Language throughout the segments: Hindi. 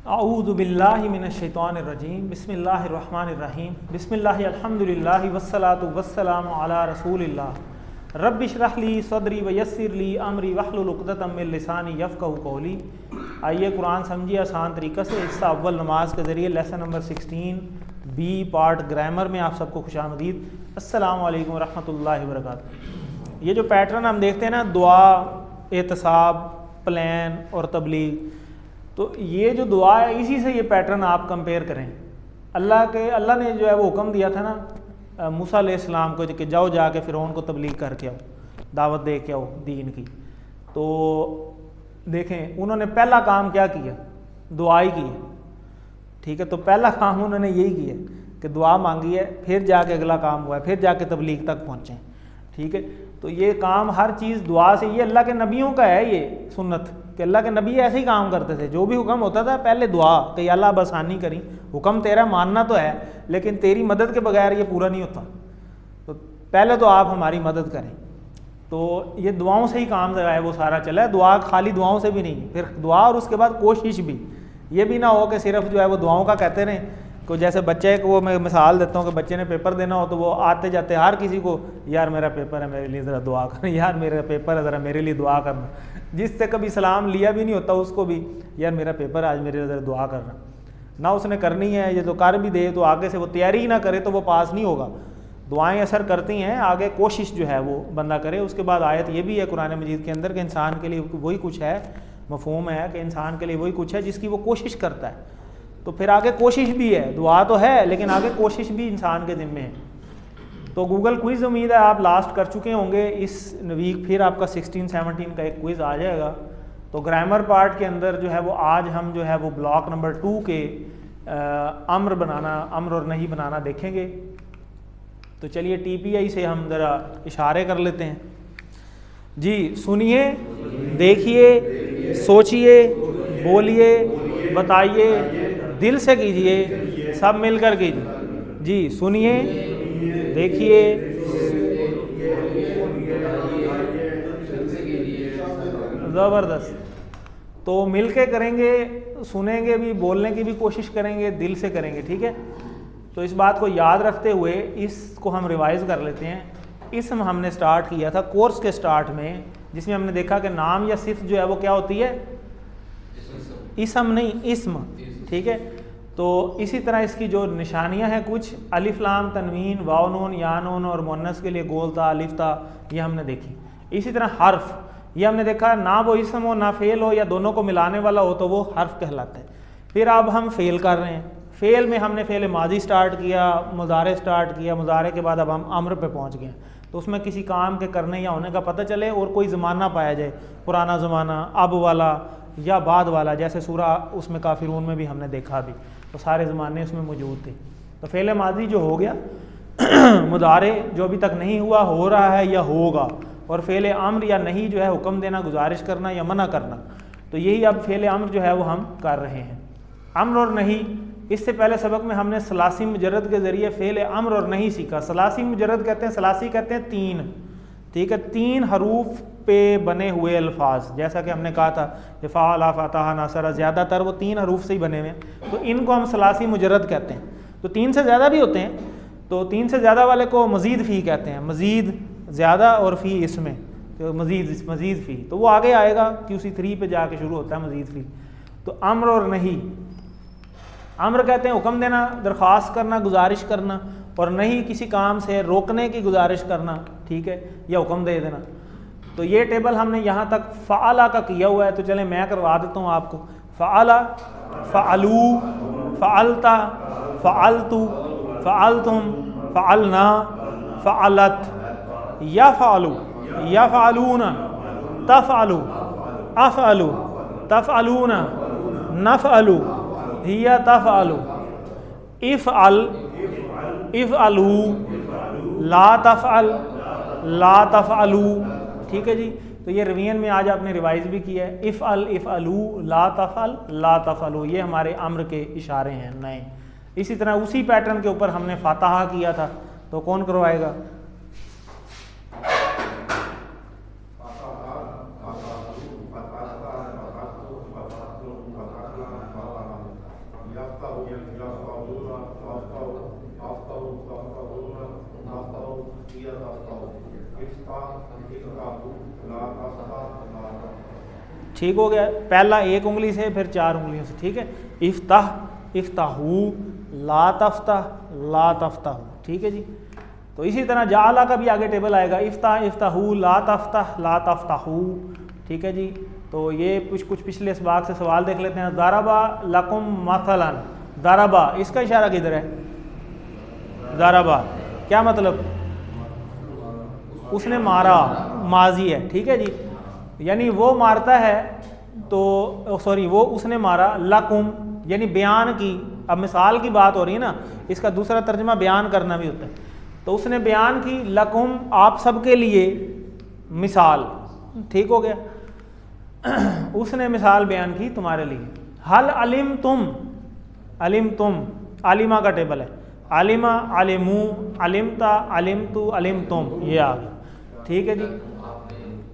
अऊज़ु बिल्लाहि मिनश्शैतानिर्रजीम बिस्मिल्लाहिर्रहमानिर्रहीम बिस्मिल्लाहि अल्हम्दुलिल्लाहि वस्सलातु वस्सलामु अला रसूलिल्लाह रब्बि इश्रह ली सदरी व यस्सिर ली अमरी वहलुल उक़दतम मिन लिसानी यफ़क़हू क़ौली। आइए कुरान समझिए आसान तरीक़े से। हिस्सा अव्वल नमाज के ज़रिए lesson number 16 B part grammar में आप सबको खुशामदीद। अस्सलामु अलैकुम रहमतुल्लाहि व बरकातहू। ये जो पैटर्न हम देखते हैं ना, दुआ, एहतसाब, प्लान और तबलीग, तो ये जो दुआ है इसी से ये पैटर्न आप कंपेयर करें। अल्लाह ने जो है वो हुक्म दिया था ना मूसा अलैहिस्सलाम को कि जाओ जाके फ़िरौन को तबलीग करके आओ, दावत दे के आओ दीन की। तो देखें उन्होंने पहला काम क्या किया, दुआ ही की है। ठीक है, तो पहला काम उन्होंने यही किया कि दुआ मांगी है, फिर जाके अगला काम हुआ है, फिर जाके तबलीग तक पहुँचे। ठीक है, तो ये काम हर चीज़ दुआ से, ये अल्लाह के नबियों का है ये सुन्नत कि अल्लाह के नबी ऐसे ही काम करते थे। जो भी हुक्म होता था पहले दुआ कि अल्लाह अब आसानी करी, हुक्म तेरा मानना तो है लेकिन तेरी मदद के बगैर ये पूरा नहीं होता, तो पहले तो आप हमारी मदद करें। तो ये दुआओं से ही काम जो है वो सारा चला है। दुआ खाली दुआओं से भी नहीं, फिर दुआ और उसके बाद कोशिश भी। ये भी ना हो कि सिर्फ जो है वो दुआओं का कहते रहें। को जैसे बच्चे को मैं मिसाल देता हूँ कि बच्चे ने पेपर देना हो तो वो आते जाते हर किसी को, यार मेरा पेपर है मेरे लिए ज़रा दुआ करना, यार मेरा पेपर है ज़रा मेरे लिए दुआ करना। जिससे कभी सलाम लिया भी नहीं होता उसको भी, यार मेरा पेपर है आज मेरे लिए ज़रा दुआ करना। ना उसने करनी है, ये तो कर भी दे तो आगे से वो तैयारी ही ना करे तो वो पास नहीं होगा। दुआएं असर करती हैं, आगे कोशिश जो है वो बंदा करे। उसके बाद आयत ये भी है कुरान मजीद के अंदर कि इंसान के लिए वही कुछ है, मफहूम है कि इंसान के लिए वही कुछ है जिसकी वो कोशिश करता है। तो फिर आगे कोशिश भी है, दुआ तो है लेकिन आगे कोशिश भी इंसान के ज़िम्मे है। तो गूगल क्विज़ उम्मीद है आप लास्ट कर चुके होंगे। इस वीक फिर आपका 16-17 का एक क्विज़ आ जाएगा। तो ग्रामर पार्ट के अंदर जो है वो आज हम जो है वो ब्लॉक नंबर 2 के अम्र और नहीं बनाना देखेंगे। तो चलिए TPI से हम ज़रा इशारे कर लेते हैं जी। सुनिए, देखिए, सोचिए, बोलिए, बताइए, दिल से कीजिए, सब मिलकर कीजिए जी। सुनिए, देखिए, ज़बरदस्त। तो मिलके करेंगे, सुनेंगे भी, बोलने की भी कोशिश करेंगे, दिल से करेंगे। ठीक है, तो इस बात को याद रखते हुए इसको हम रिवाइज़ कर लेते हैं। इसम हमने स्टार्ट किया था कोर्स के स्टार्ट में, जिसमें हमने देखा कि नाम या सिफ़ जो है वो क्या होती है, इसम नहीं, इस्म। ठीक है, तो इसी तरह इसकी जो निशानियां हैं कुछ अलिफ लाम तनवीन वाव नून या नून और मुन्नस के लिए गोल था अलिफ था, ये हमने देखी। इसी तरह हर्फ, ये हमने देखा ना वो इसम हो ना फेल हो या दोनों को मिलाने वाला हो तो वो हर्फ कहलाता है। फिर अब हम फेल कर रहे हैं। फेल में हमने फेल माजी स्टार्ट किया, मुजारे स्टार्ट किया, मुजारे के बाद अब हम अम्र पे पहुंच गए। तो उसमें किसी काम के करने या होने का पता चले और कोई ज़माना पाया जाए, पुराना ज़माना, अब वाला या बाद वाला, जैसे सूरा उसमें काफिरून में भी हमने देखा भी, तो सारे ज़माने उसमें मौजूद थे। तो फेल माजी जो हो गया, मुदारे जो अभी तक नहीं हुआ हो रहा है या होगा, और फेल अम्र या नहीं जो है हुक्म देना, गुजारिश करना या मना करना। तो यही अब फेल अम्र जो है वो हम कर रहे हैं। अम्र और नहीं, इससे पहले सबक में हमने सलासी मुजर्रद के ज़रिए फेल अम्र और नहीं सीखा। सलासी मुजर्रद कहते हैं, सलासी कहते हैं 3। ठीक है, 3 हरूफ पे बने हुए अल्फाज, जैसा कि हमने कहा था फ़ाअला, फ़तह, नसरा, ज़्यादातर वो 3 हरूफ से ही बने हुए हैं। तो इनको हम सलासी मुजर्रद कहते हैं। तो 3 से ज़्यादा भी होते हैं, तो 3 से ज़्यादा वाले को मज़ीद फ़ी कहते हैं। मज़ीद, ज़्यादा और फ़ी इसमें, तो मज़ीद फ़ी, तो वो आगे आएगा QC3 पे जाके शुरू होता है मज़ीद फ़ी। तो अम्र और नहीं, अम्र कहते हैं हुक्म देना, दरख्वास्त करना, गुजारिश करना, और नहीं किसी काम से रोकने की गुजारिश करना। ठीक है, या हुक्म दे देना। तो ये टेबल हमने यहाँ तक फ़अला का किया हुआ है, तो चलें मैं करवा देता हूँ आपको। फ़अला, फ़अलू, फ़अलता, फ़अलतु, फ़अलतुम, फ़अलना, फ़अलत, यफ़अलु, यफ़अलूना, तफ़अलु, अफ़अलु, तफ़अलूना, नफ़अलु, हिया तफ़अलु, इफ़अल, इफ़अलू, ला तफ़अल, ला तफ़अलू। ठीक है जी, तो ये रिवीजन में आज आपने रिवाइज भी किया है। इफ़अल, इफ़अलू, ला तफ़अल, ला तफ़अलू, ये हमारे अम्र के इशारे हैं नए। इसी तरह उसी पैटर्न के ऊपर हमने फ़ातिहा किया था, तो कौन करवाएगा? ठीक हो गया। पहला एक उंगली से, फिर 4 उंगलियों से, ठीक है। इफ्ताह, इफ्ताहू, ला तफ्ताह, ला तफ्ताहू, ठीक है जी। तो इसी तरह जाला का भी आगे टेबल आएगा, इफ्ताह, इफ्ताहू, ला तफ्ताह, ला तफ्ताहू, ठीक है जी। तो ये कुछ पिछले इसबाक से सवाल देख लेते हैं। दारबा लकुम मसलन, दारबा इसका इशारा किधर है? दारबा क्या मतलब? उसने मारा, माजी है, ठीक है जी। यानी वो मारता है तो सॉरी वो उसने मारा, लकुम यानी बयान की, अब मिसाल की बात हो रही है ना, इसका दूसरा तर्जमा बयान करना भी होता है। तो उसने बयान की, लकुम आप सबके लिए मिसाल, ठीक हो गया। उसने मिसाल बयान की तुम्हारे लिए। हल अलिम तुम, अलिम तुम आलिमा का टेबल है, आलिमा, आलिमू, अलिमता, अलिमतु, अलिम तुम, ये आ गया, ठीक है जी।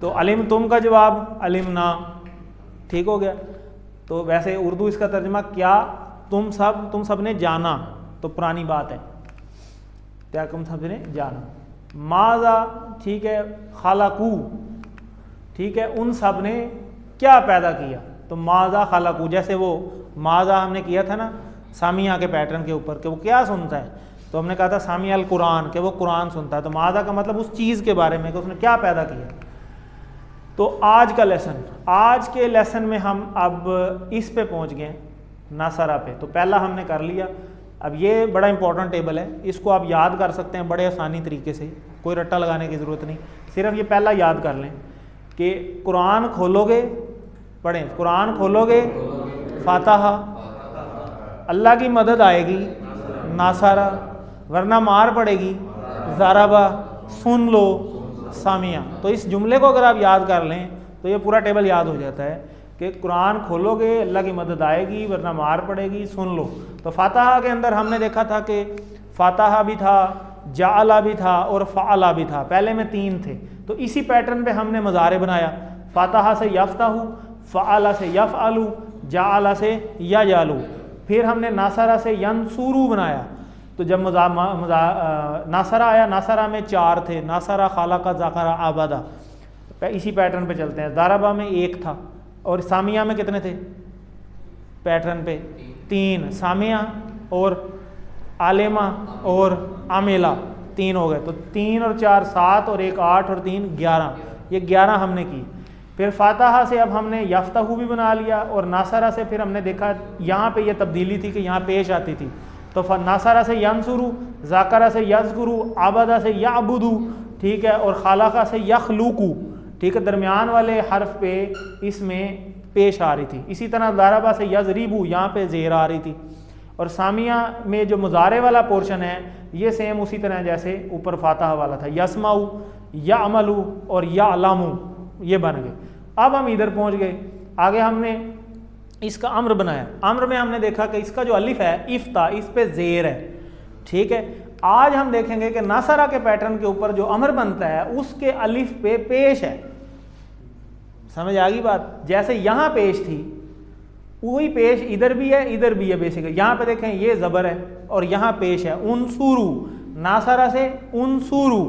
तो अलिम तुम का जवाब अलिमना, ठीक हो गया। तो वैसे उर्दू इसका तर्जमा क्या, तुम सब ने जाना, तो पुरानी बात है, क्या तुम सब ने जाना। माजा, ठीक है, खालाकू, ठीक है, उन सब ने क्या पैदा किया, तो माजा खालाकू। जैसे वो माजा हमने किया था ना सामिया के पैटर्न के ऊपर, कि वो क्या सुनता है, तो हमने कहा था सामिया अल कुरान, कि वो कुरान सुनता है। तो माजा का मतलब उस चीज़ के बारे में कि उसने क्या पैदा किया। तो आज का लेसन, आज के लेसन में हम अब इस पे पहुंच गए, नासरा पे। तो पहला हमने कर लिया। अब ये बड़ा इंपॉर्टेंट टेबल है, इसको आप याद कर सकते हैं बड़े आसानी तरीके से, कोई रट्टा लगाने की ज़रूरत नहीं। सिर्फ ये पहला याद कर लें कि कुरान खोलोगे, पढ़ें, कुरान खोलोगे फातिहा, अल्लाह की मदद आएगी नासरा, वरना मार पड़ेगी ज़ारबा, सुन लो सामिया। तो इस जुमले को अगर आप याद कर लें तो ये पूरा टेबल याद हो जाता है कि कुरान खोलोगे अल्लाह की मदद आएगी, वरना मार पड़ेगी, सुन लो। तो फातिहा के अंदर हमने देखा था कि फातिहा भी था, जाअला भी था और फ़अला भी था, पहले में 3 थे। तो इसी पैटर्न पे हमने मज़ारे बनाया, फातिहा से यफ्ताहू, फ़अला से यफ़अलू, जाअला से यजालू। फिर हमने नासरा से यंसूरू बनाया। तो जब नासरा आया, नासरा में 4 थे, नासरा, खालाका, ज़ाकरा, आबादा। इसी पैटर्न पे चलते हैं। दारबा में 1 था, और सामिया में कितने थे पैटर्न पे? 3, सामिया और आलिमा और आमिला 3 हो गए। तो 3 और 4 7 और 1 8 और 3 11, ये 11 हमने की। फिर फातिहा से अब हमने यफ्ताहू भी बना लिया, और नासरा से फिर हमने देखा यहाँ पे ये तब्दीली थी कि यहाँ पेश आती थी। तो नासरा से यंसुरू, ज़ाकरा से यज़कुरू, आबदा से याबुदू, ठीक है, और खालाका से यखलूकू, ठीक है, दरमियान वाले हर्फ पे इसमें पेश आ रही थी। इसी तरह दारबा से यज़रिबू, यहाँ पे ज़ेर आ रही थी। और सामिया में जो मुजारे वाला पोर्शन है ये सेम उसी तरह जैसे ऊपर फातिहा वाला था, यस्माऊ, या अमलू और या अलामू, ये बन गए। अब हम इधर पहुँच गए, आगे हमने इसका अम्र बनाया। अम्र में हमने देखा कि इसका जो अलिफ है इफ्ता, इस पे ज़ेर है, ठीक है। आज हम देखेंगे कि नासरा के पैटर्न के ऊपर जो अमर बनता है उसके अलिफ पे पेश है। समझ आ गई बात? जैसे यहाँ पेश थी वही पेश इधर भी है, इधर भी है। बेसिकली यहाँ पे देखें ये ज़बर है और यहाँ पेश है उनसुरू, नासरा से उनसुरू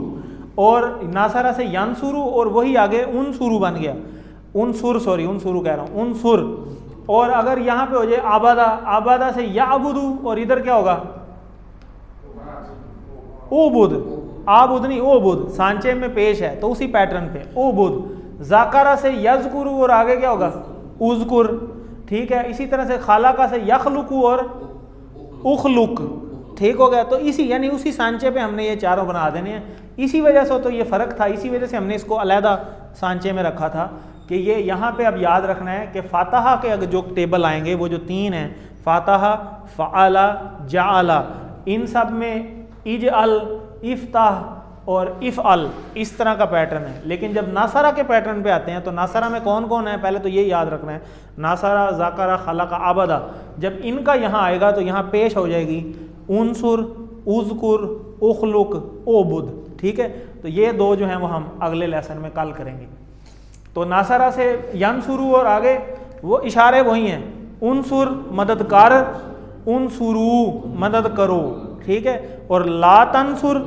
और नासरा से यंसुरू, और वही आगे उनसुरू बन गया, उनसुर, सॉरी उनसुरू कह रहा हूँ, उनसुर। और अगर यहाँ पे हो जाए आबादा, आबादा से याबुदू, और इधर क्या होगा ओबुद, आबुद नहीं ओबुद, सांचे में पेश है तो उसी पैटर्न पे ओबुद। ज़ाकरा से यज़कुरू, और आगे क्या होगा उज़कुर, ठीक है। इसी तरह से खालाका से यखलुकू और उखलुक, ठीक हो गया। तो इसी यानी उसी सांचे पे हमने ये चारों बना देने हैं। इसी वजह से तो ये फ़र्क था, इसी वजह से हमने इसको अलहदा सांचे में रखा था कि ये यहाँ पे अब याद रखना है कि फातिहा के अगर जो टेबल आएंगे वो जो 3 हैं, फातिहा, फ़अला, जाअला, इन सब में इजअल, इफ्ताह और इफ़अल, इस तरह का पैटर्न है। लेकिन जब नासरा के पैटर्न पे आते हैं तो नासरा में कौन कौन है पहले तो ये याद रखना है, नासरा, ज़ाकरा, खालाका, आबदा। जब इनका यहाँ आएगा तो यहाँ पेश हो जाएगी उनसुर, उज़कुर, उखलुक, ओबुद, ठीक है। तो ये 2 जो हैं वो हम अगले लेसन में कल करेंगे। तो नासरा से यंसुरू और आगे वो इशारे वही हैं, उनसुर मददगार, उनसुरू मदद करो, ठीक है। और ला तंसुर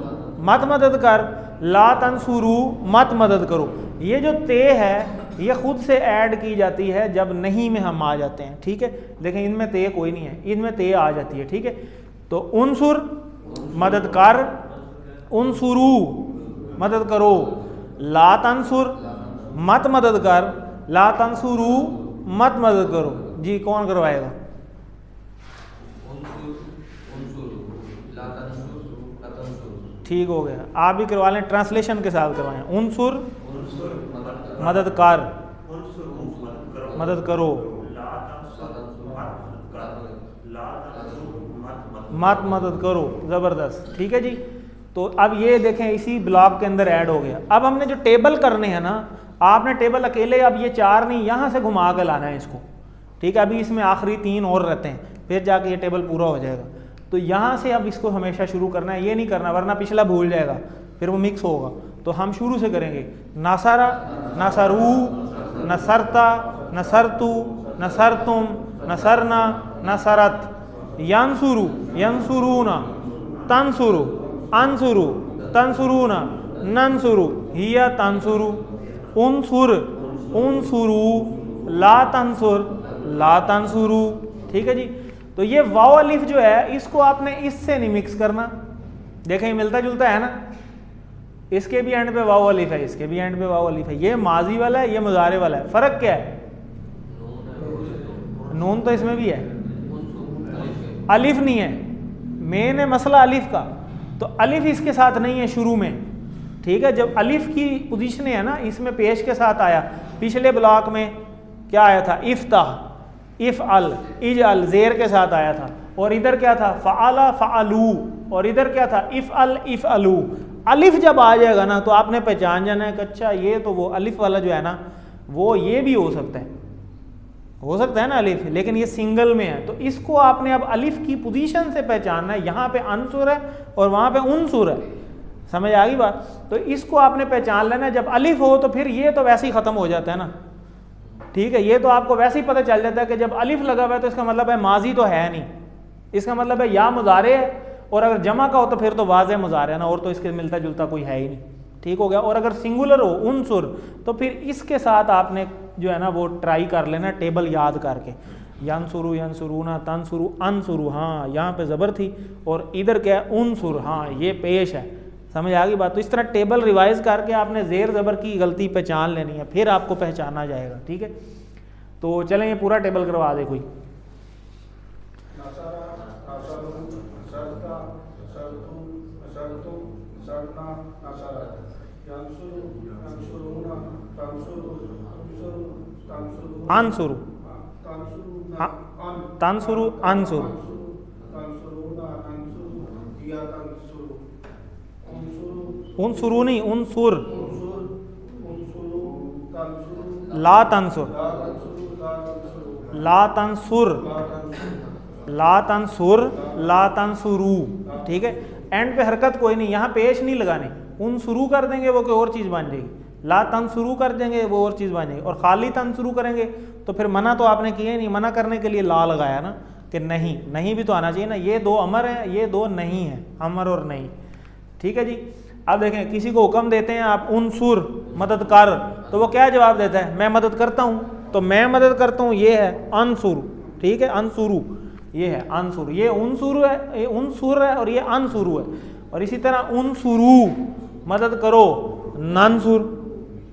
मत मदद कर, ला तंसुरू मत मदद करो। ये जो ते है ये खुद से ऐड की जाती है जब नहीं में हम आ जाते हैं, ठीक है। देखें इनमें ते कोई नहीं है, इनमें ते आ जाती है, ठीक है। तो उनसुर मदद कर, उनसुरू मदद करो, ला तंसुर मत मदद कर, ला तंसुरू मत मदद करो। जी कौन करवाएगा? ठीक हो गया, आप भी करवा लें, ट्रांसलेशन के साथ करवाएं। उनसुर मदद कर, मदद करो, मत मदद करो, ज़बरदस्त, ठीक है जी। तो अब ये देखें इसी ब्लॉक के अंदर ऐड हो गया। अब हमने जो टेबल करने हैं ना, आपने टेबल अकेले अब ये 4 नहीं, यहाँ से घुमा कर लाना है इसको, ठीक है। अभी इसमें आखिरी 3 और रहते हैं, फिर जाके ये टेबल पूरा हो जाएगा। तो यहाँ से अब इसको हमेशा शुरू करना है, ये नहीं करना वरना पिछला भूल जाएगा, फिर वो मिक्स होगा। तो हम शुरू से करेंगे, नसरा, नसरू, नसरता, नसरतु, नसरतुम, नसरना, नसरत, यंसुरु, यंसुरूना, तंसुरु, अंसुरु, तंसुरूना, नंसुरु, हिया तंसुरु, उनसुर, उनसुरु, ला तंसुर, ला तंसुरु, ठीक है जी। तो ये वाव अलिफ जो है इसको आपने इससे नहीं मिक्स करना, देखें मिलता जुलता है ना, इसके भी एंड पे वाव अलिफ है, इसके भी एंड पे वाव अलिफ है। ये माजी वाला है, ये मुजारे वाला है, फर्क क्या है? नून तो इसमें भी है, अलिफ नहीं है। मेन है मसला अलिफ का, तो अलिफ इसके साथ नहीं है शुरू में, ठीक है। जब अलिफ की पोजीशन है ना, इसमें पेश के साथ आया, पिछले ब्लॉक में क्या आया था? इफ्ताह, इफ अल, इज अल जेर के साथ आया था। और इधर क्या था? फ़अला फ़अलू, और इधर क्या था? इफ अल इफ अलू। अलिफ जब आ जाएगा ना तो आपने पहचान जाना है कि अच्छा ये तो वो अलिफ वाला जो है ना, वो ये भी हो सकता है ना अलिफ, लेकिन ये सिंगल में है। तो इसको आपने अब अलिफ की पोजीशन से पहचानना है। यहाँ पे अनसुर है और वहाँ पे उनसुर है, समझ आ गई बात? तो इसको आपने पहचान लेना है। जब अलिफ हो तो फिर ये तो वैसे ही ख़त्म हो जाता है ना, ठीक है। ये तो आपको वैसे ही पता चल जाता है कि जब अलिफ लगा हुआ है तो इसका मतलब है माजी तो है नहीं, इसका मतलब है या मुजारे है, और अगर जमा का हो तो फिर तो वाज़े मुजारे है ना, और तो इसके मिलता जुलता कोई है ही नहीं, ठीक हो गया। और अगर सिंगुलर हो उनसुर तो फिर इसके साथ आपने जो है ना वो ट्राई कर लेना टेबल याद करके, यंसुरु, यंसुरूना, तंसुरु, अनसुरु, हाँ यहाँ पे ज़बर थी, और इधर क्या है? उनसुर, हाँ ये पेश है, समझ आ गई बात? तो इस तरह टेबल रिवाइज करके आपने ज़ेर ज़बर की गलती पहचान लेनी है, फिर आपको पहचाना जाएगा, ठीक है। तो चलें ये पूरा टेबल करवा दे कोई। अनसुरु, तंसुरु, अनसुरु, उनसुरु नहीं, उनसुर, ला तंसुर, ला तंसुर, ला तंसुर, ला तंसुरु, ठीक है। एंड पे हरकत कोई नहीं, यहाँ पेश नहीं लगाने। उनसुरु कर देंगे वो कोई और चीज़ बन जाएगी, ला तंसुरु कर देंगे वो और चीज़ बन जाएगी, और खाली तंसुरु करेंगे तो फिर मना तो आपने किया ही नहीं। मना करने के लिए ला लगाया ना, कि नहीं, नहीं भी तो आना चाहिए ना। ये 2 अमर है, ये 2 नहीं है, अमर और नहीं, ठीक है जी। अब देखें किसी को हुक्म देते हैं आप उनसुर मदद कर, तो वो क्या जवाब देता है? मैं मदद करता हूँ। तो मैं मदद करता हूँ ये है अनसुर, ठीक है, अनसुरु ये है अनसुर, ये उनसुरु है, ये उनसुर है और ये अनसुरु है। और इसी तरह उनसुरु मदद करो, ननसुर,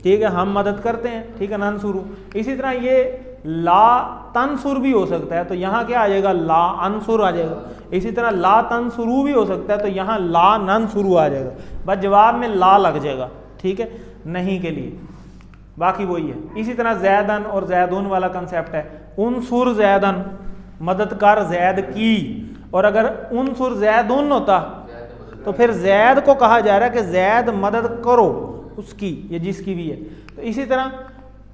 ठीक है, हम मदद करते हैं, ठीक है, ननसुरु। इसी तरह ये ला तंसुर भी हो सकता है, तो यहाँ क्या आ जाएगा? ला अनसुर आ जाएगा। इसी तरह ला तंसुरु भी हो सकता है, तो यहाँ ला ननसुरु आ जाएगा। बस जवाब में ला लग जाएगा, ठीक है, नहीं के लिए, बाकी वही है। इसी तरह जैदन और जैदुन वाला कंसेप्ट है। उनसुर जैदन, मदद कर जैद की, और अगर उनसुर जैदुन होता तो फिर जैद को कहा जा रहा है कि जैद मदद करो उसकी, ये जिसकी भी है। तो इसी तरह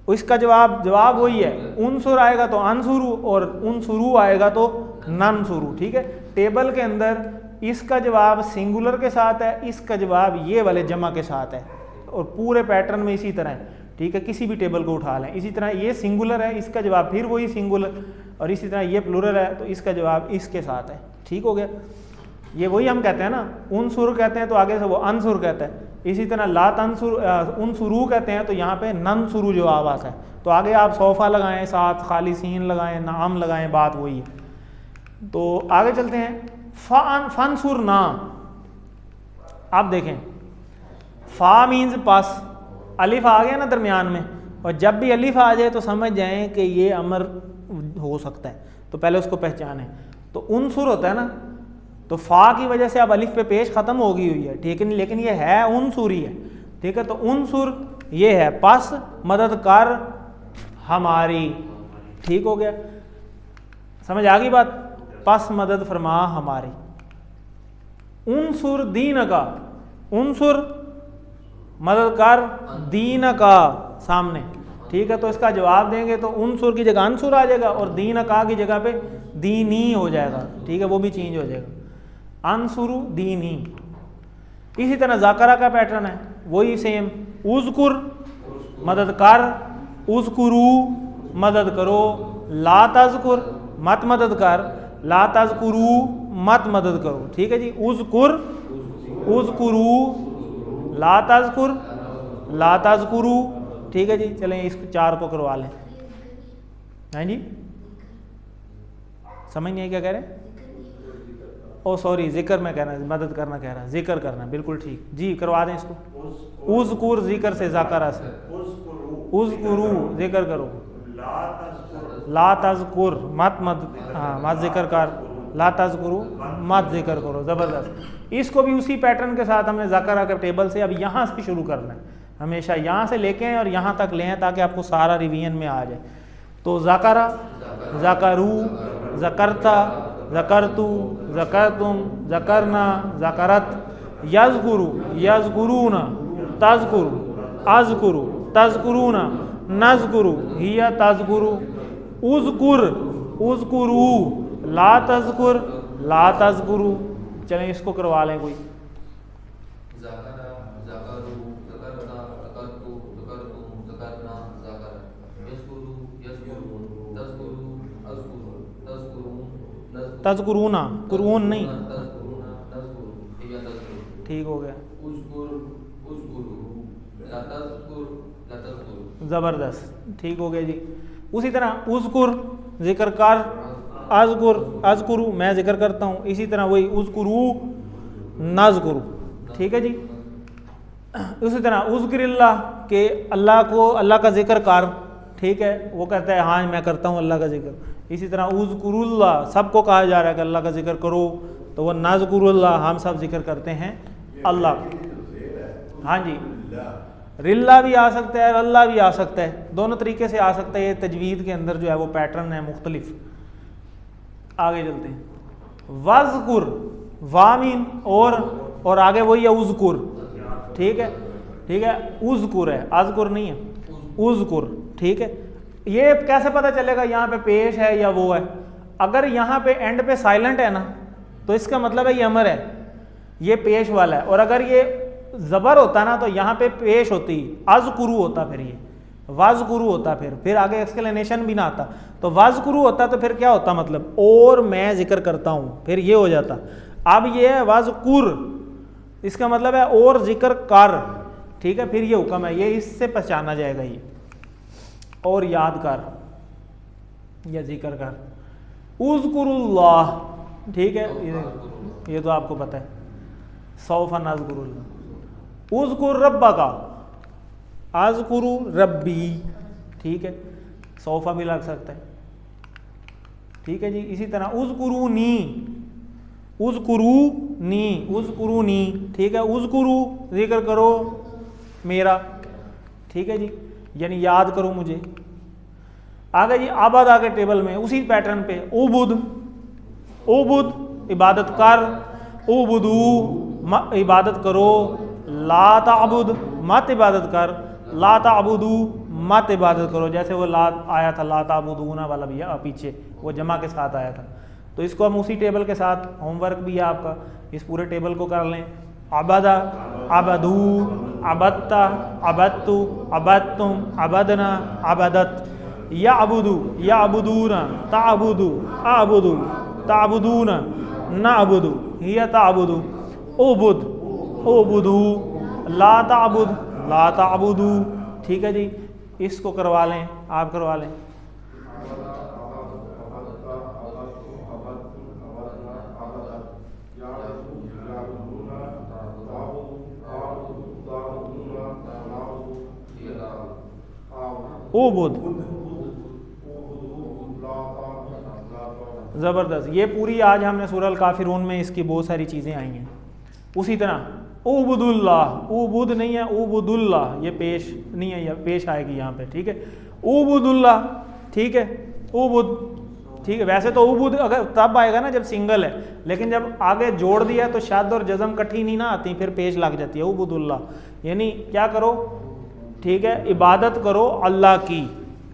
इसका जवाब वही है, उनसुर आएगा तो अनसुरु, और उनसुरु आएगा तो ननसुरु, ठीक है। टेबल के अंदर इसका जवाब सिंगुलर के साथ है, इसका जवाब ये वाले जमा के साथ है, और पूरे पैटर्न में इसी तरह है, ठीक है। किसी भी टेबल को उठा लें, इसी तरह ये सिंगुलर है, इसका जवाब फिर वही सिंगुलर, और इसी तरह ये प्लूरल है तो इसका जवाब इसके साथ है। ठीक हो गया। ये वही हम कहते हैं ना, उनसुर कहते हैं तो आगे से वो अनसुर कहता है। इसी तरह ला तनसुर उनसुरू कहते हैं तो यहाँ पे ननसुरू जवाब आता है। तो आगे आप सोफ़ा लगाएं, साथ खाली सीन लगाएं, नाम लगाएं, बात वही है। तो आगे चलते हैं। फनसुर ना, आप देखें फ़ा मीन्स पास, अलिफ आ गया ना दरमियान में, और जब भी अलिफ आ जाए तो समझ जाएं कि ये अमर हो सकता है, तो पहले उसको पहचानें। तो उनसुर होता है ना, तो फ़ा की वजह से अब अलिफ पे पेश ख़त्म हो गई हुई है, ठीक है, लेकिन ये है उनसुर ही है। ठीक है, तो उनसुर ये है पास मदद कर हमारी। ठीक हो गया, समझ आ गई बात, पास मदद फरमा हमारी। उनसुर दीन का, उनसुर मदद कर दीन का सामने। ठीक है, तो इसका जवाब देंगे तो उनसुर की जगह अनसुर आ जाएगा और दीन का की जगह पे दीनी हो जाएगा। ठीक है, वो भी चेंज हो जाएगा, अनसुरु दीनी। इसी तरह जाकरा का पैटर्न है वही सेम, उज़कुर मदद कर, उज़कुरू मदद करो, ला तज़कुर मत मदद कर, ला तज़कुरू मत मदद करो। ठीक है जी, उज़कुर उज़कुरू, ला तज़कुर ला तज़कुरू। ठीक है जी, चलें इस 4 को करवा लें। हैं जी, समझ नहीं आई क्या कह रहे हैं? ओ सॉरी, जिक्र में कह रहा है, मदद करना कह रहा है, जिक्र करना, बिल्कुल ठीक जी, करवा दें इसको। उज़कुर जिक्र से, ज़ाकरा से, उज़कुरू जिक्र करो, ला तज़कुर मत हाँ मत जिक्र कर, ला तज़कुरू मत जिक्र करो। ज़बरदस्त। इसको भी उसी पैटर्न के साथ हमने ज़ाकरा के टेबल से अब यहाँ से शुरू करना है, हमेशा यहाँ से लेके आएँ और यहाँ तक लें ताकि आपको सारा रिवीजन में आ जाए। तो ज़ाकरा, ज़ाकरू, ज़करता, ज़करतु, ज़करतुम, ज़करना, ज़करत, यज़कुरु, यज़कुरून, तज़कुरु, अज़कुरु, तज़कुरून, नज़कुरु, हिया तज़कुरु, उज़कुर, उज़कुरू, ला तज़कुर, ला तज़कुरु। चलें इसको करवा लें कोई। तज़कुरूना, कुरून नहीं, ठीक हो गया, ज़बरदस्त, ठीक हो गया जी। उसी तरह उज़कुर जिक्र कर, अज़कुर अज़कुरु मैं जिक्र करता हूँ, इसी तरह वही उज़कुरू नज़कुरु। ठीक है जी। उसी तरह उज़्किरिल्लाह के अल्लाह को, अल्लाह का जिक्र कर। ठीक है, वो कहता है हाँ मैं करता हूँ अल्लाह का जिक्र। इसी तरह उज़्कुरुल्लाह सबको कहा जा रहा है कि अल्लाह का जिक्र करो, तो वह नज़कुरुल्लाह हम सब जिक्र करते हैं अल्लाह। हाँ जी, रिल्ला भी आ सकता है, अल्लाह भी आ सकता है, दोनों तरीके से आ सकता है। ये तजवीद के अंदर जो है वो पैटर्न है मुख्तलिफ। आगे चलते हैं। वज़कुर वामीन और आगे वही है उज़कुर। ठीक है, ठीक है, उज़कुर है, अज़कुर नहीं है, उज़कुर। ठीक है, ये कैसे पता चलेगा यहाँ पे पेश है या वो है? अगर यहाँ पे एंड पे साइलेंट है ना तो इसका मतलब है ये अमर है, ये पेश वाला है। और अगर ये ज़बर होता ना तो यहाँ पे पेश होती, अज़कुरु होता, फिर ये वाज़कुरु होता, फिर आगे एक्सप्लेनेशन भी ना आता। तो वाज़कुरु होता तो फिर क्या होता, मतलब और मैं जिक्र करता हूँ, फिर ये हो जाता। अब ये है वाज़कुर, इसका मतलब है और जिक्र कर। ठीक है, फिर ये हुक्म है, ये इससे पहचाना जाएगा ये, और याद कर या जिक्र कर। उज़कुरुल्लाह, ठीक है, ये तो आपको पता है, सौफा नज़कुरुल्लाह। उज़कुर रब्बका, अज़कुरु रब्बी। ठीक है, सौफा भी लग सकता है। ठीक है जी। इसी तरह उज़कुरूनी, उज़कुरूनी, उज़कुरूनी। ठीक है, उज़कुरू जिक्र करो मेरा। ठीक है जी, यानी याद करो मुझे। आगे जी आबाद आगे टेबल में उसी पैटर्न पे उबुद, उबुद इबादत कर, उबुदू इबादत करो, ला ताबुद मत इबादत कर, ला ताबुदू मत इबादत करो। जैसे वो ला आया था, ला ताबुदूना वाला भी है पीछे, वो जमा के साथ आया था। तो इसको हम उसी टेबल के साथ, होमवर्क भी है आपका, इस पूरे टेबल को कर लें। अबदा, अबदू, अबत्ता, अबत्तु, अबत्तुम, अबदना, अबदत। याबुदु याबुदूना ताबुदु आबुदु ताबुदूना नाबुदु हिया ताबुदु उबुद उबुदु ला ताबुद ला ताबुदु। ठीक है जी, इसको करवा लें, आप करवा लें। उबुद, ज़बरदस्त। ये पूरी आज हमने सूरह अल काफिरून में इसकी बहुत सारी चीज़ें आई हैं। उसी तरह उबुदुल्लाह, उबुद नहीं है उबुदुल्लाह, ये पेश नहीं है, ये पेश आएगी यहाँ पे। ठीक है, उबुदुल्लाह। ठीक है, उबुद। ठीक है, वैसे तो उबुद अगर तब आएगा ना जब सिंगल है, लेकिन जब आगे जोड़ दिया तो शद और जज़म कट्ठी नहीं ना आती, फिर पेश लग जाती है। उबुदुल्लाह यानी क्या करो, ठीक है, इबादत करो अल्लाह की।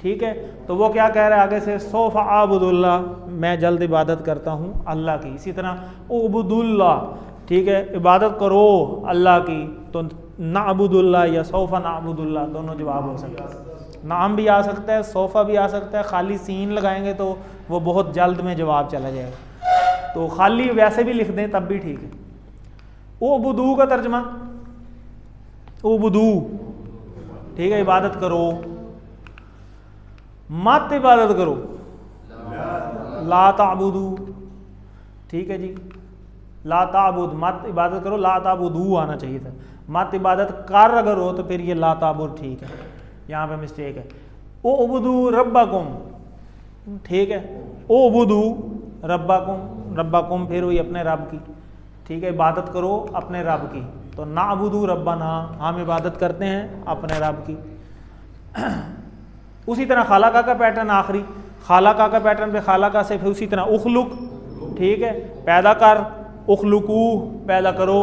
ठीक है, तो वो क्या कह रहा है आगे से, सौफ़ आबुदुल्लाह, मैं जल्द इबादत करता हूँ अल्लाह की। इसी तरह उबुदुल्लाह, ठीक है, इबादत करो अल्लाह की, तो नाबुदुल्लाह या सौफ़ा नाबुदुल्लाह दोनों जवाब हो सकते हैं। नाम भी आ सकता है, सौफ़ा भी आ सकता है, खाली सीन लगाएंगे तो वो बहुत जल्द में जवाब चला जाएगा। तो खाली वैसे भी लिख दें तब भी ठीक है। उबुदू का तर्जमा उबुदू, ठीक है, इबादत करो, मत इबादत करो, ला ताबुदू। ठीक है जी, ला ताबुद, मत इबादत करो, ला ताबुदू आना चाहिए था। मत इबादत कर अगर हो तो फिर ये ला ताबुद ठीक है, यहाँ पे मिस्टेक है। ओ उबुदू रब्बाकुम, ठीक है, ओ उबुदू रब्बाकुम, रब्बाकुम फिर हुई अपने रब की। ठीक है, इबादत करो अपने रब की, तो नाबुदू रब्बाना, हम इबादत करते हैं अपने रब की। उसी तरह खालाका का पैटर्न आखिरी, खालाका का पैटर्न पे खालाका से फिर उसी तरह उखलुक, ठीक है, पैदा कर, उखलुकू पैदा करो,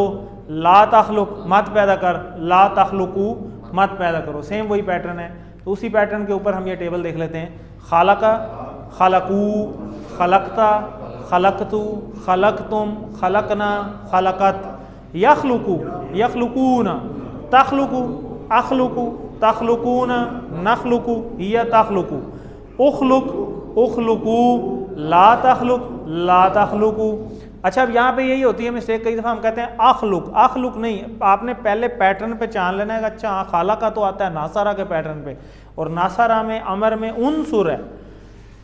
ला तखलुक मत पैदा कर, ला तखलुकू मत पैदा करो, सेम वही पैटर्न है। तो उसी पैटर्न के ऊपर हम ये टेबल देख लेते हैं। खालाका, खलकू, खलकता, खलकतु, खलकतुम, खलकना, खलकत, यखलुकू, यखलुकूना, तखलुकू, अखलुकू, तखलुकूना, नखलुकू, हिया तखलुकू, उखलुक, उखलुकू, ला तखलुक, ला तखलुकू। अच्छा, अब यहाँ पे यही होती है मिस्टेक, कई दफ़ा हम कहते हैं अखलुक, अखलुक नहीं, आपने पहले पैटर्न पे जान लेना है। अच्छा हाँ, खाला का तो आता है नासारा के पैटर्न पे, और नासारा में अमर में उनसुर है।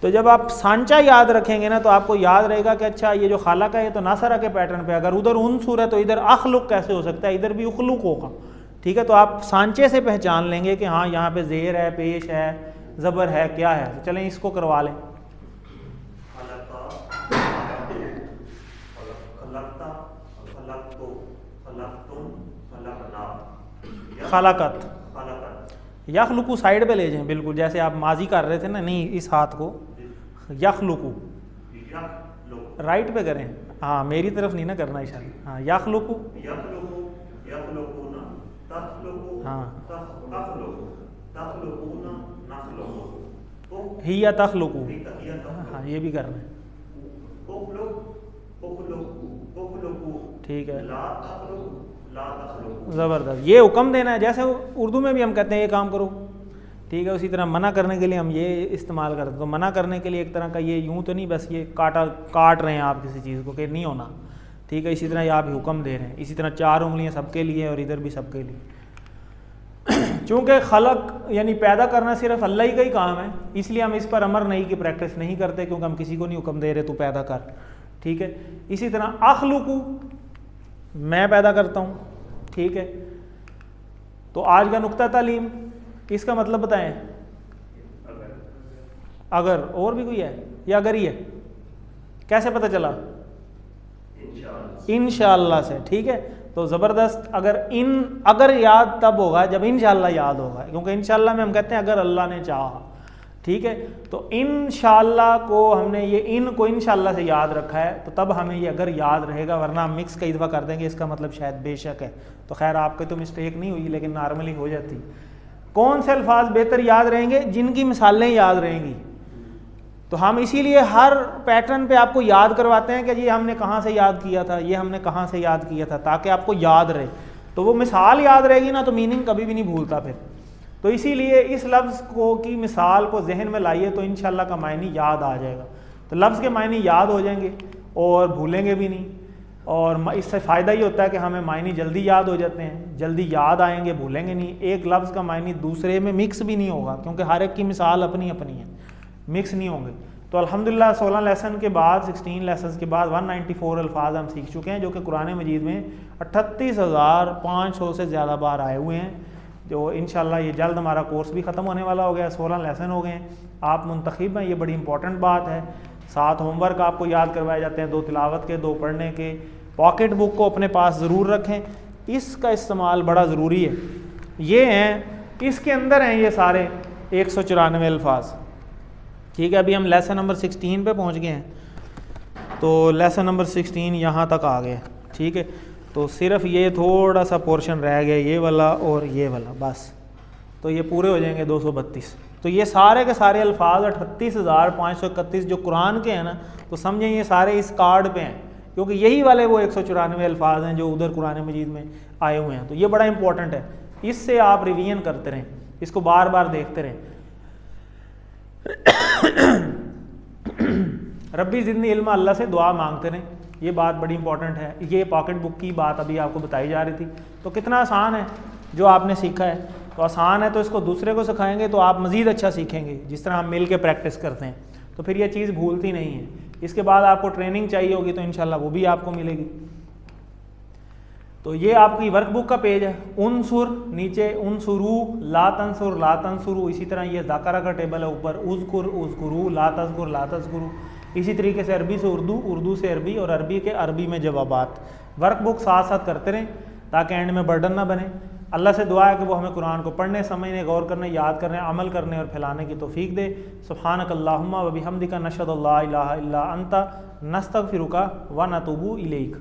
तो जब आप सांचा याद रखेंगे ना तो आपको याद रहेगा कि अच्छा ये जो खाला का है तो नासारा के पैटर्न पे, अगर उधर उनसुर है तो इधर अखलुक कैसे हो सकता है, इधर भी उखलुक होगा। ठीक है, तो आप सांचे से पहचान लेंगे कि हाँ यहाँ पे जेर है, पेश है, ज़बर है, क्या है। तो चलें इसको करवा लें। खलाकत, यखलुकू साइड पे ले जाएं, बिल्कुल जैसे आप माजी कर रहे थे ना, नहीं इस हाथ को, यखलुकू राइट पे करें, हाँ मेरी तरफ नहीं ना करना इशारा। हाँ यखलुकू, हाँ हिया तखलुकू, हाँ ये भी करना है। ठीक है, ज़बरदस्त। ये हुक्म देना है, जैसे उर्दू में भी हम कहते हैं ये काम करो। ठीक है, उसी तरह मना करने के लिए हम ये इस्तेमाल करते हैं। तो मना करने के लिए एक तरह का ये यूं तो नहीं बस ये काट रहे हैं आप किसी चीज़ को कि नहीं होना। ठीक है, इसी तरह ये आप हुक्म दे रहे हैं। इसी तरह 4 उंगलियां सबके लिए और इधर भी सबके लिए। चूँकि खलक यानी पैदा करना सिर्फ अल्लाह ही का ही काम है, इसलिए हम इस पर अमर नहीं की प्रैक्टिस नहीं करते, क्योंकि हम किसी को नहीं हुक्म दे रहे तू पैदा कर। ठीक है, इसी तरह अखलुकू मैं पैदा करता हूँ। ठीक है, तो आज का नुक्ता तालीम, इसका मतलब बताएं। अगर और भी कोई है या अगर ही है, कैसे पता चला? इंशाअल्लाह से। ठीक है, तो ज़बरदस्त। अगर याद तब होगा जब इंशाअल्लाह याद होगा, क्योंकि इंशाअल्लाह में हम कहते हैं अगर अल्लाह ने चाहा। ठीक है, तो इंशाअल्लाह को हमने ये इन को इंशाअल्लाह से याद रखा है, तो तब हमें ये अगर याद रहेगा, वरना हम मिक्स कई दफ़ा कर देंगे, इसका मतलब शायद बेशक है। तो खैर आपके तो मिस्टेक नहीं हुई, लेकिन नॉर्मली हो जाती। कौन से अल्फाज बेहतर याद रहेंगे? जिनकी मिसालें याद रहेंगी। तो हम इसीलिए हर पैटर्न पे आपको याद करवाते हैं कि ये हमने कहाँ से याद किया था, ये हमने कहाँ से याद किया था, ताकि आपको याद रहे। तो वो मिसाल याद रहेगी ना तो मीनिंग कभी भी नहीं भूलता फिर। तो इसीलिए इस लफ्ज़ को की मिसाल को जहन में लाइए तो इंशाल्लाह का मायनी याद आ जाएगा। तो लफ्ज़ के मायनी याद हो जाएंगे और भूलेंगे भी नहीं, और इससे फ़ायदा ये होता है कि हमें मायनी जल्दी याद हो जाते हैं, जल्दी याद आएंगे, भूलेंगे नहीं। एक लफ्ज़ का मायनी दूसरे में मिक्स भी नहीं होगा, क्योंकि हर एक की मिसाल अपनी अपनी है, मिक्स नहीं होंगे। तो अल्हम्दुलिल्लाह 16 लेसन के बाद, 16 लेसन के बाद 194 अल्फाज हम सीख चुके हैं, जो कि कुरान मजीद में 38,500 से ज़्यादा बार आए हुए हैं। जो इंशाल्लाह ये जल्द हमारा कोर्स भी ख़त्म होने वाला हो गया, 16 लेसन हो गए हैं, आप मुंतखब हैं, ये बड़ी इंपॉर्टेंट बात है। 7 होमवर्क आपको याद करवाए जाते हैं, 2 तिलावत के, 2 पढ़ने के। पॉकेट बुक को अपने पास ज़रूर रखें, इसका इस्तेमाल बड़ा ज़रूरी है। ये हैं, इसके अंदर हैं ये सारे 194 अल्फाज, ठीक है। अभी हम लेसन नंबर 16 पे पहुंच गए हैं, तो लेसन नंबर 16 यहाँ तक आ गए, ठीक है। तो सिर्फ ये थोड़ा सा पोर्शन रह गया, ये वाला और ये वाला, बस तो ये पूरे हो जाएंगे 232। तो ये सारे के सारे अल्फाज 38,531 जो कुरान के हैं ना, तो समझें ये सारे इस कार्ड पे हैं, क्योंकि यही वाले वो 194 अल्फाज हैं जो उधर कुरान मजीद में आए हुए हैं। तो ये बड़ा इंपॉर्टेंट है, इससे आप रिवीजन करते रहें, इसको बार बार देखते रहें। रब्बी ज़िदनी इल्मा, अल्लाह से दुआ मांगते रहें, ये बात बड़ी इंपॉर्टेंट है। ये पॉकेट बुक की बात अभी आपको बताई जा रही थी। तो कितना आसान है जो आपने सीखा है, तो आसान है, तो इसको दूसरे को सिखाएंगे तो आप मज़ीद अच्छा सीखेंगे, जिस तरह हम मिल के प्रैक्टिस करते हैं। तो फिर ये चीज़ भूलती नहीं है। इसके बाद आपको ट्रेनिंग चाहिए होगी तो इंशाल्लाह वो भी आपको मिलेगी। तो ये आपकी वर्कबुक का पेज है। उनसुर नीचे, उनसुरू, ला तंसुर, ला तंसुरू, इसी तरह ये ज़ाकरा का टेबल है ऊपर, उज़कुर, उज़कुरू, ला तज़कुर, ला तज़कुरू। इसी तरीके से अरबी से उर्दू, उर्दू से अरबी, और अरबी के अरबी में जवाबात। वर्कबुक साथ साथ करते रहें ताकि एंड में बर्डन ना बने। अल्लाह से दुआ है कि वो हमें कुरान को पढ़ने, समझने, गौर करने, याद करने, अमल करने और फैलाने की तौफीक दे। सुब्हानक अल्लाहुम्मा व बिहम्दिका नशहदु अल्ला इलाहा इल्ला अंता नस्तगफिरुका व नतूबु इलैक।